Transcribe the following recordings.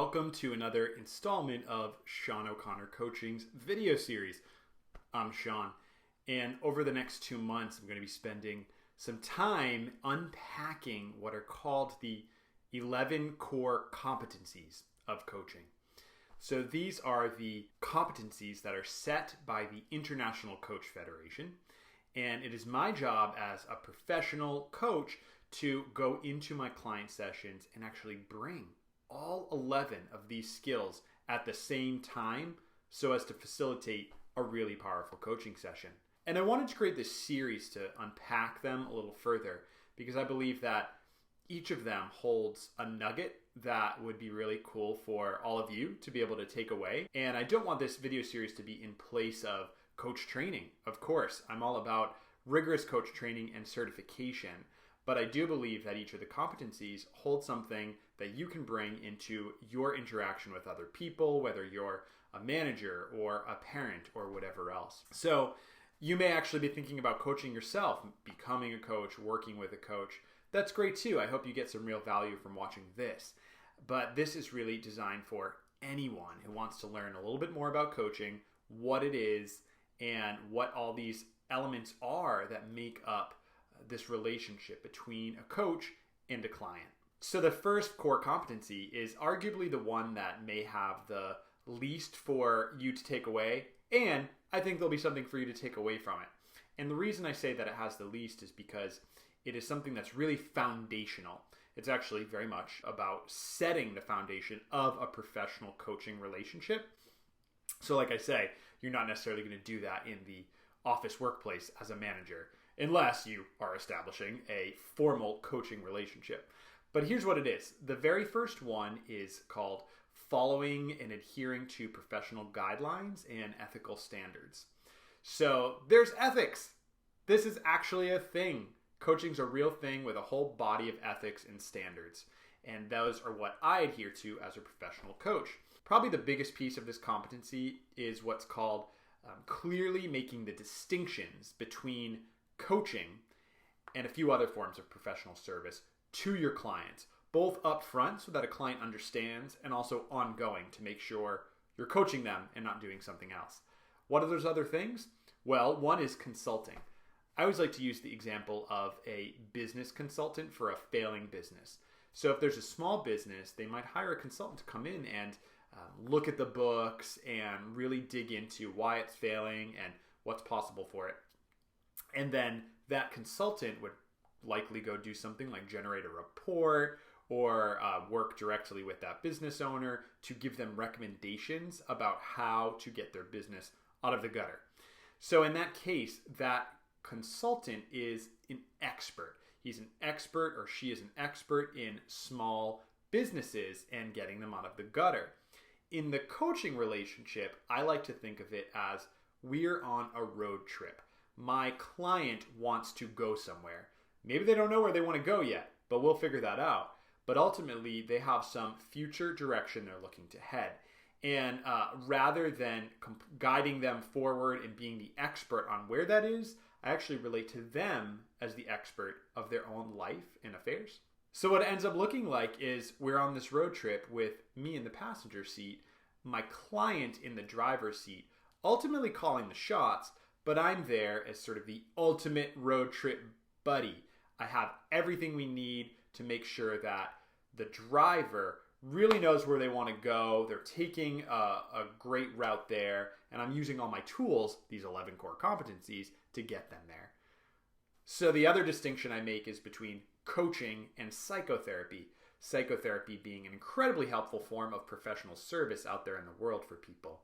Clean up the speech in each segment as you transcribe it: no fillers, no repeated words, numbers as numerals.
welcome to another installment of Sean O'Connor Coaching's video series. I'm Sean, and over the next 2 months, I'm going to be spending some time unpacking what are called the 11 core competencies of coaching. So these are the competencies that are set by the International Coach Federation, and it is my job as a professional coach to go into my client sessions and actually bring all 11 of these skills at the same time so as to facilitate a really powerful coaching session. And I wanted to create this series to unpack them a little further because I believe that each of them holds a nugget that would be really cool for all of you to be able to take away. And I don't want this video series to be in place of coach training. Of course, I'm all about rigorous coach training and certification. But I do believe that each of the competencies hold something that you can bring into your interaction with other people, whether you're a manager or a parent or whatever else. So you may actually be thinking about coaching yourself, becoming a coach, working with a coach. That's great too. I hope you get some real value from watching this. But this is really designed for anyone who wants to learn a little bit more about coaching, what it is, and what all these elements are that make up this relationship between a coach and a client. So the first core competency is arguably the one that may have the least for you to take away, and I think there'll be something for you to take away from it. And the reason I say that it has the least is because it is something that's really foundational. It's actually very much about setting the foundation of a professional coaching relationship. So like I say, you're not necessarily going to do that in the office workplace as a manager, unless you are establishing a formal coaching relationship. But here's what it is. The very first one is called following and adhering to professional guidelines and ethical standards. So there's ethics. This is actually a thing. Coaching's a real thing with a whole body of ethics and standards. And those are what I adhere to as a professional coach. Probably the biggest piece of this competency is what's called clearly making the distinctions between coaching and a few other forms of professional service to your clients, both up front so that a client understands and also ongoing to make sure you're coaching them and not doing something else. What are those other things? Well, one is consulting. I always like to use the example of a business consultant for a failing business. So if there's a small business, they might hire a consultant to come in and look at the books and really dig into why it's failing and what's possible for it. And then that consultant would likely go do something like generate a report or work directly with that business owner to give them recommendations about how to get their business out of the gutter. So in that case, that consultant is an expert. He's an expert or she is an expert in small businesses and getting them out of the gutter. In the coaching relationship, I like to think of it as we're on a road trip. My client wants to go somewhere. Maybe they don't know where they want to go yet, but we'll figure that out. But ultimately, they have some future direction they're looking to head. And rather than guiding them forward and being the expert on where that is, I actually relate to them as the expert of their own life and affairs. So what it ends up looking like is we're on this road trip with me in the passenger seat, my client in the driver's seat, ultimately calling the shots, but I'm there as sort of the ultimate road trip buddy. I have everything we need to make sure that the driver really knows where they want to go. They're taking a great route there, and I'm using all my tools, these 11 core competencies, to get them there. So the other distinction I make is between coaching and psychotherapy. Psychotherapy being an incredibly helpful form of professional service out there in the world for people.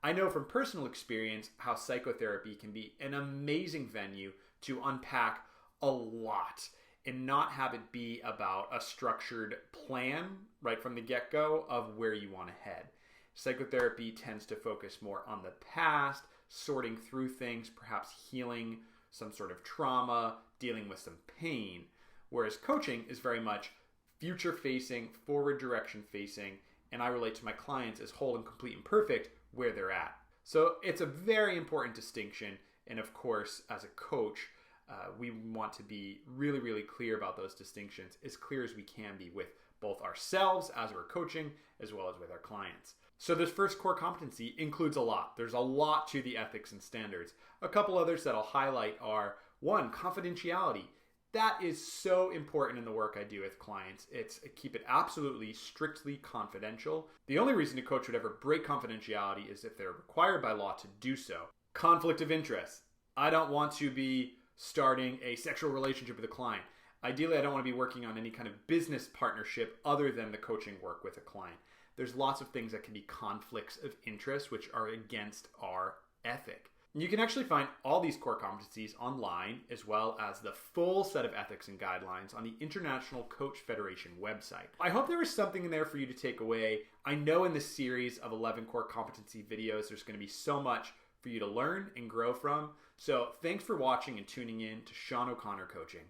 I know from personal experience how psychotherapy can be an amazing venue to unpack a lot and not have it be about a structured plan right from the get-go of where you want to head. Psychotherapy tends to focus more on the past, sorting through things, perhaps healing some sort of trauma, dealing with some pain, whereas coaching is very much future-facing, forward direction-facing, and I relate to my clients as whole and complete and perfect where they're at. So it's a very important distinction, and of course, as a coach, we want to be really, really clear about those distinctions, as clear as we can be with both ourselves as we're coaching, as well as with our clients. So this first core competency includes a lot. There's a lot to the ethics and standards. A couple others that I'll highlight are, one, confidentiality. That is so important in the work I do with clients. It's keep it absolutely strictly confidential. The only reason a coach would ever break confidentiality is if they're required by law to do so. Conflict of interest. I don't want to be starting a sexual relationship with a client. Ideally, I don't want to be working on any kind of business partnership other than the coaching work with a client. There's lots of things that can be conflicts of interest, which are against our ethic. You can actually find all these core competencies online, as well as the full set of ethics and guidelines on the International Coach Federation website. I hope there was something in there for you to take away. I know in this series of 11 core competency videos, there's going to be so much for you to learn and grow from. So thanks for watching and tuning in to Sean O'Connor Coaching.